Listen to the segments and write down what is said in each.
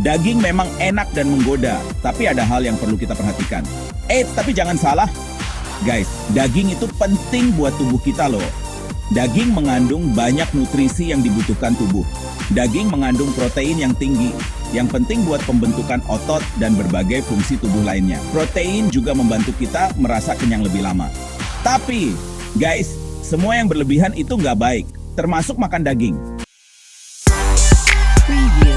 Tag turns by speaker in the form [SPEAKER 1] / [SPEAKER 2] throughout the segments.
[SPEAKER 1] Daging memang enak dan menggoda, tapi ada hal yang perlu kita perhatikan. Tapi jangan salah, guys, daging itu penting buat tubuh kita loh. Daging mengandung banyak nutrisi yang dibutuhkan tubuh. Daging mengandung protein yang tinggi, yang penting buat pembentukan otot dan berbagai fungsi tubuh lainnya. Protein juga membantu kita merasa kenyang lebih lama. Tapi, guys, semua yang berlebihan itu nggak baik, termasuk makan daging.
[SPEAKER 2] Preview.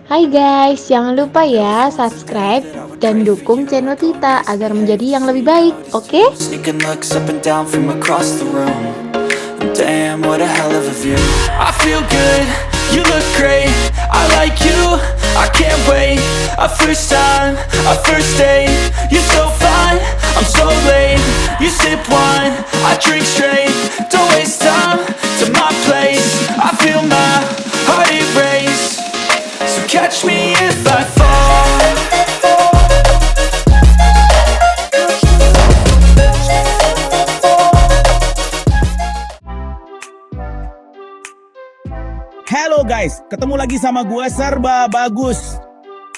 [SPEAKER 3] Hai guys, jangan lupa ya subscribe dan dukung channel kita agar menjadi yang lebih baik, oke?
[SPEAKER 4] Sneaking looks up and down from across the room. Damn, what a hell of a view. I feel good, you look great. I like you, I can't wait. A first time, a first date. You're so fine, I'm so late. You sip wine, I drink straight. Don't waste time to my place. I feel my heart erase. So catch me if I fall.
[SPEAKER 1] Halo guys, ketemu lagi sama gue Serba Bagus.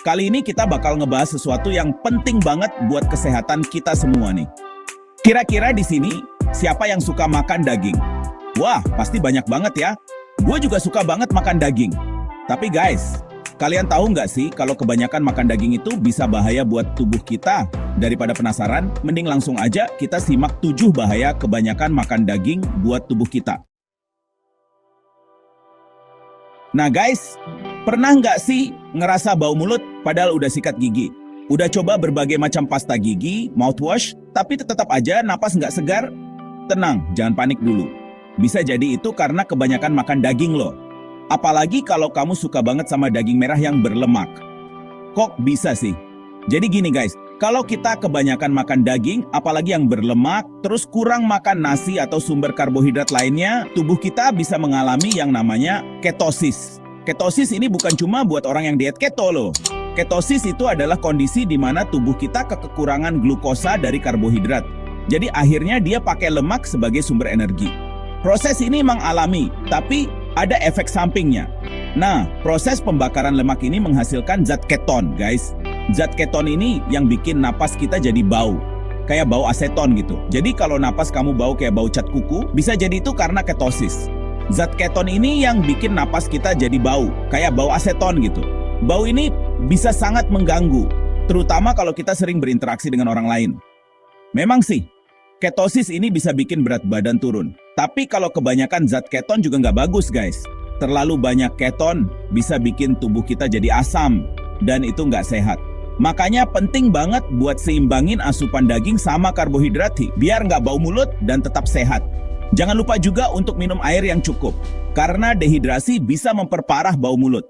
[SPEAKER 1] Kali ini kita bakal ngebahas sesuatu yang penting banget buat kesehatan kita semua nih. Kira-kira di sini siapa yang suka makan daging? Wah, pasti banyak banget ya. Gue juga suka banget makan daging. Tapi guys, kalian tahu nggak sih kalau kebanyakan makan daging itu bisa bahaya buat tubuh kita? Daripada penasaran, mending langsung aja kita simak 7 bahaya kebanyakan makan daging buat tubuh kita. Nah guys, pernah nggak sih ngerasa bau mulut padahal udah sikat gigi? Udah coba berbagai macam pasta gigi, mouthwash, tapi tetap aja napas nggak segar? Tenang, jangan panik dulu. Bisa jadi itu karena kebanyakan makan daging loh. Apalagi kalau kamu suka banget sama daging merah yang berlemak. Kok bisa sih? Jadi gini guys, kalau kita kebanyakan makan daging, apalagi yang berlemak, terus kurang makan nasi atau sumber karbohidrat lainnya, tubuh kita bisa mengalami yang namanya ketosis. Ketosis ini bukan cuma buat orang yang diet keto loh. Ketosis itu adalah kondisi di mana tubuh kita kekurangan glukosa dari karbohidrat. Jadi akhirnya dia pakai lemak sebagai sumber energi. Proses ini memang alami, tapi ada efek sampingnya. Nah, proses pembakaran lemak ini menghasilkan zat keton, guys. Zat keton ini yang bikin napas kita jadi bau. Kayak bau aseton gitu. Jadi kalau napas kamu bau kayak bau cat kuku, bisa jadi itu karena ketosis. Zat keton ini yang bikin napas kita jadi bau. Kayak bau aseton gitu. Bau ini bisa sangat mengganggu. Terutama kalau kita sering berinteraksi dengan orang lain. Memang sih, ketosis ini bisa bikin berat badan turun. Tapi kalau kebanyakan zat keton juga nggak bagus guys. Terlalu banyak keton bisa bikin tubuh kita jadi asam. Dan itu nggak sehat. Makanya penting banget buat seimbangin asupan daging sama karbohidrat biar nggak bau mulut dan tetap sehat. Jangan lupa juga untuk minum air yang cukup. Karena dehidrasi bisa memperparah bau mulut.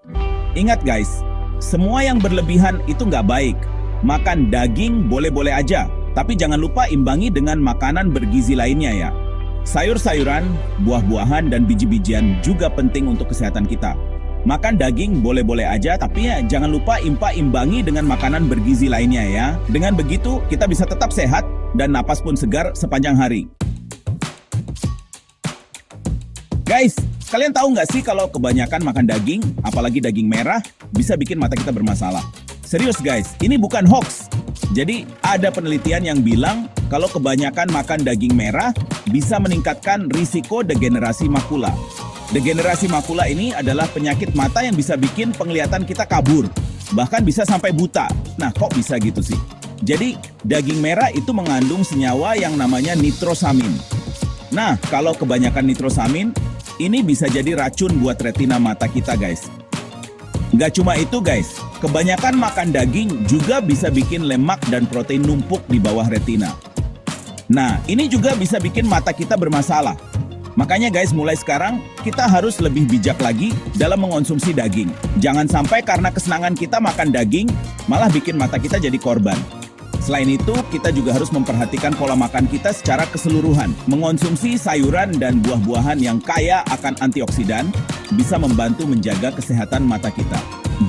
[SPEAKER 1] Ingat guys, semua yang berlebihan itu nggak baik. Makan daging boleh-boleh aja. Tapi jangan lupa imbangi dengan makanan bergizi lainnya ya. Sayur-sayuran, buah-buahan, dan biji-bijian juga penting untuk kesehatan kita. Makan daging boleh-boleh aja, tapi ya jangan lupa imbangi dengan makanan bergizi lainnya ya. Dengan begitu, kita bisa tetap sehat dan napas pun segar sepanjang hari. Guys, kalian tahu nggak sih kalau kebanyakan makan daging, apalagi daging merah, bisa bikin mata kita bermasalah? Serius guys, ini bukan hoax. Jadi ada penelitian yang bilang kalau kebanyakan makan daging merah bisa meningkatkan risiko degenerasi makula. Degenerasi makula ini adalah penyakit mata yang bisa bikin penglihatan kita kabur. Bahkan bisa sampai buta. Nah, kok bisa gitu sih? Jadi, daging merah itu mengandung senyawa yang namanya nitrosamin. Nah, kalau kebanyakan nitrosamin, ini bisa jadi racun buat retina mata kita, guys. Nggak cuma itu, guys. Kebanyakan makan daging juga bisa bikin lemak dan protein numpuk di bawah retina. Nah, ini juga bisa bikin mata kita bermasalah. Makanya guys, mulai sekarang kita harus lebih bijak lagi dalam mengonsumsi daging. Jangan sampai karena kesenangan kita makan daging, malah bikin mata kita jadi korban. Selain itu, kita juga harus memperhatikan pola makan kita secara keseluruhan. Mengonsumsi sayuran dan buah-buahan yang kaya akan antioksidan bisa membantu menjaga kesehatan mata kita.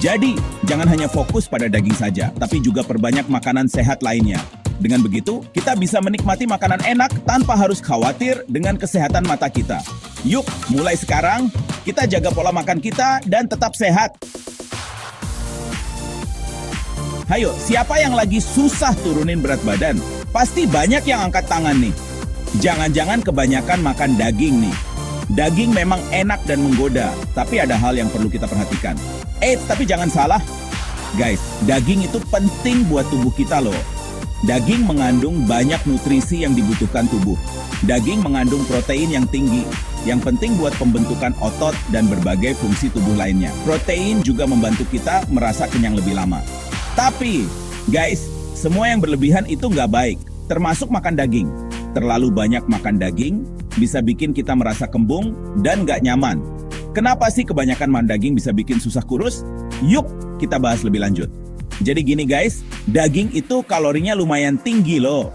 [SPEAKER 1] Jadi, jangan hanya fokus pada daging saja, tapi juga perbanyak makanan sehat lainnya. Dengan begitu, kita bisa menikmati makanan enak tanpa harus khawatir dengan kesehatan mata kita. Yuk, mulai sekarang, kita jaga pola makan kita dan tetap sehat. Hayo, siapa yang lagi susah turunin berat badan? Pasti banyak yang angkat tangan nih. Jangan-jangan kebanyakan makan daging nih. Daging memang enak dan menggoda, tapi ada hal yang perlu kita perhatikan. Tapi jangan salah. Guys, daging itu penting buat tubuh kita loh. Daging mengandung banyak nutrisi yang dibutuhkan tubuh. Daging mengandung protein yang tinggi, yang penting buat pembentukan otot dan berbagai fungsi tubuh lainnya. Protein juga membantu kita merasa kenyang lebih lama. Tapi, guys, semua yang berlebihan itu nggak baik, termasuk makan daging. Terlalu banyak makan daging bisa bikin kita merasa kembung dan nggak nyaman. Kenapa sih kebanyakan makan daging bisa bikin susah kurus? Yuk, kita bahas lebih lanjut. Jadi gini guys, daging itu kalorinya lumayan tinggi loh.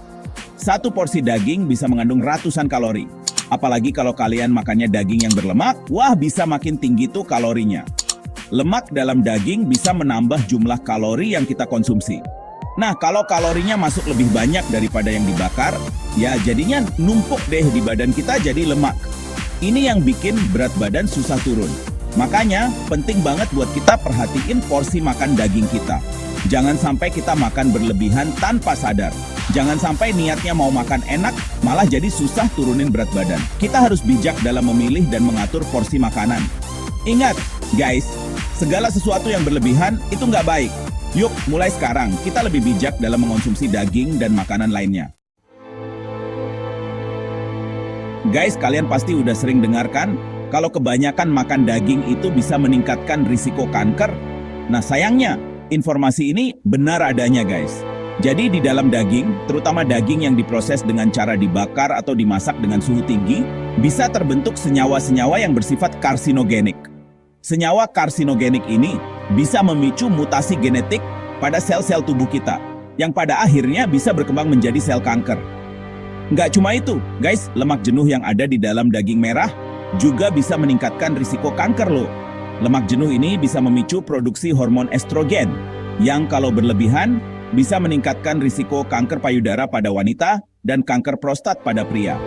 [SPEAKER 1] Satu porsi daging bisa mengandung ratusan kalori. Apalagi kalau kalian makannya daging yang berlemak, wah bisa makin tinggi tuh kalorinya. Lemak dalam daging bisa menambah jumlah kalori yang kita konsumsi. Nah, kalau kalorinya masuk lebih banyak daripada yang dibakar, ya jadinya numpuk deh di badan kita jadi lemak. Ini yang bikin berat badan susah turun. Makanya, penting banget buat kita perhatiin porsi makan daging kita. Jangan sampai kita makan berlebihan tanpa sadar. Jangan sampai niatnya mau makan enak, malah jadi susah turunin berat badan. Kita harus bijak dalam memilih dan mengatur porsi makanan. Ingat, guys, segala sesuatu yang berlebihan itu nggak baik. Yuk, mulai sekarang kita lebih bijak dalam mengonsumsi daging dan makanan lainnya. Guys, kalian pasti udah sering dengarkan kalau kebanyakan makan daging itu bisa meningkatkan risiko kanker. Nah, sayangnya informasi ini benar adanya, guys. Jadi di dalam daging, terutama daging yang diproses dengan cara dibakar atau dimasak dengan suhu tinggi, bisa terbentuk senyawa-senyawa yang bersifat karsinogenik. Senyawa karsinogenik ini bisa memicu mutasi genetik pada sel-sel tubuh kita, yang pada akhirnya bisa berkembang menjadi sel kanker. Nggak cuma itu, guys, lemak jenuh yang ada di dalam daging merah juga bisa meningkatkan risiko kanker loh. Lemak jenuh ini bisa memicu produksi hormon estrogen, yang kalau berlebihan bisa meningkatkan risiko kanker payudara pada wanita dan kanker prostat pada pria.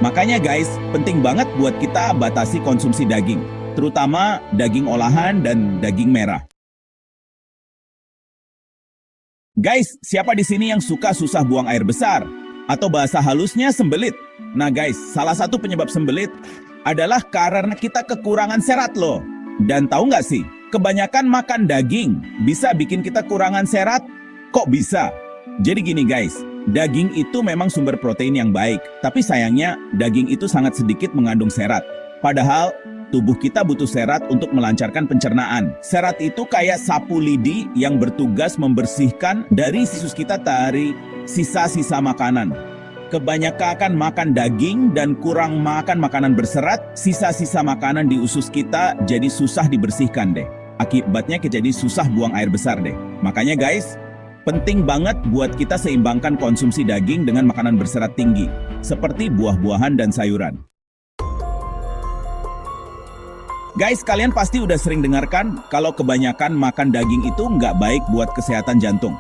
[SPEAKER 1] Makanya guys, penting banget buat kita batasi konsumsi daging, terutama daging olahan dan daging merah. Guys, siapa di sini yang suka susah buang air besar? Atau bahasa halusnya sembelit. Nah guys, salah satu penyebab sembelit adalah karena kita kekurangan serat loh. Dan tahu nggak sih, kebanyakan makan daging bisa bikin kita kurangan serat? Kok bisa? Jadi gini guys, daging itu memang sumber protein yang baik, tapi sayangnya daging itu sangat sedikit mengandung serat. Padahal tubuh kita butuh serat untuk melancarkan pencernaan. Serat itu kayak sapu lidi yang bertugas membersihkan dari usus kita dari sisa-sisa makanan. Kebanyakan makan daging dan kurang makan makanan berserat, sisa-sisa makanan di usus kita jadi susah dibersihkan deh. Akibatnya kita jadi susah buang air besar deh. Makanya guys, penting banget buat kita seimbangkan konsumsi daging dengan makanan berserat tinggi, seperti buah-buahan dan sayuran. Guys, kalian pasti udah sering dengarkan kalau kebanyakan makan daging itu nggak baik buat kesehatan jantung.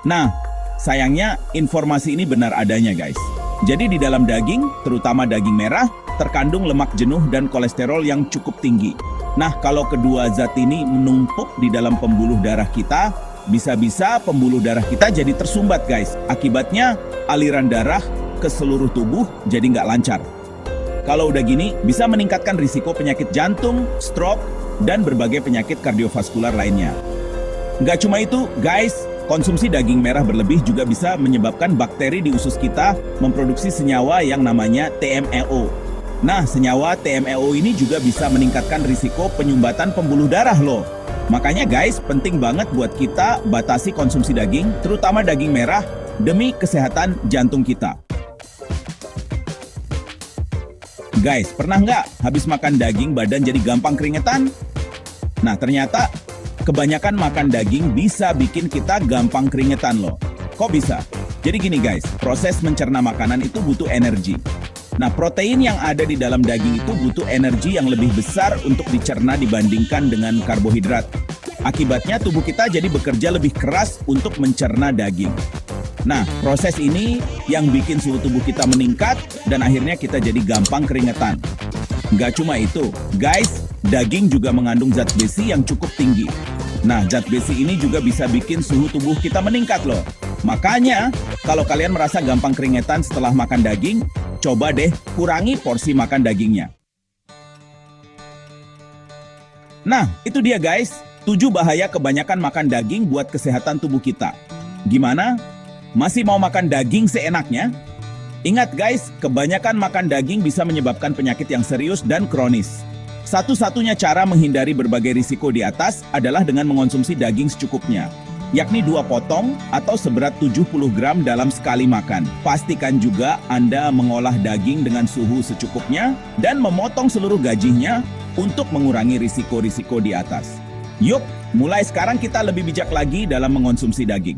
[SPEAKER 1] Nah, sayangnya informasi ini benar adanya guys. Jadi di dalam daging, terutama daging merah, terkandung lemak jenuh dan kolesterol yang cukup tinggi. Nah, kalau kedua zat ini menumpuk di dalam pembuluh darah kita, bisa-bisa pembuluh darah kita jadi tersumbat guys. Akibatnya aliran darah ke seluruh tubuh jadi nggak lancar. Kalau udah gini, bisa meningkatkan risiko penyakit jantung, stroke, dan berbagai penyakit kardiovaskular lainnya. Nggak cuma itu, guys, konsumsi daging merah berlebih juga bisa menyebabkan bakteri di usus kita memproduksi senyawa yang namanya TMAO. Nah, senyawa TMAO ini juga bisa meningkatkan risiko penyumbatan pembuluh darah loh. Makanya guys, penting banget buat kita batasi konsumsi daging, terutama daging merah, demi kesehatan jantung kita. Guys, pernah nggak habis makan daging badan jadi gampang keringetan? Nah, ternyata kebanyakan makan daging bisa bikin kita gampang keringetan loh. Kok bisa? Jadi gini guys, proses mencerna makanan itu butuh energi. Nah, protein yang ada di dalam daging itu butuh energi yang lebih besar untuk dicerna dibandingkan dengan karbohidrat. Akibatnya tubuh kita jadi bekerja lebih keras untuk mencerna daging. Nah, proses ini yang bikin suhu tubuh kita meningkat dan akhirnya kita jadi gampang keringetan. Nggak cuma itu, guys, daging juga mengandung zat besi yang cukup tinggi. Nah, zat besi ini juga bisa bikin suhu tubuh kita meningkat loh. Makanya, kalau kalian merasa gampang keringetan setelah makan daging, coba deh kurangi porsi makan dagingnya. Nah, itu dia guys, 7 bahaya kebanyakan makan daging buat kesehatan tubuh kita. Gimana? Masih mau makan daging seenaknya? Ingat guys, kebanyakan makan daging bisa menyebabkan penyakit yang serius dan kronis. Satu-satunya cara menghindari berbagai risiko di atas adalah dengan mengonsumsi daging secukupnya, yakni 2 potong atau seberat 70 gram dalam sekali makan. Pastikan juga Anda mengolah daging dengan suhu secukupnya dan memotong seluruh gajinya untuk mengurangi risiko-risiko di atas. Yuk, mulai sekarang kita lebih bijak lagi dalam mengonsumsi daging.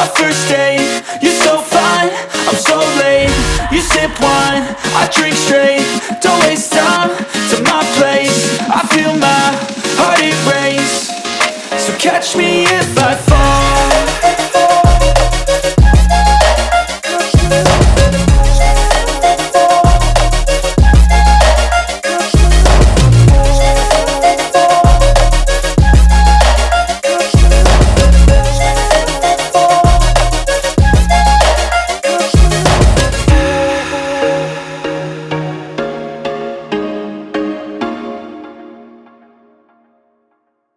[SPEAKER 4] Our first date, you're so fine, I'm so late. You sip wine, I drink straight. Don't waste time to my place. I feel my heart erase. So catch me if I fall.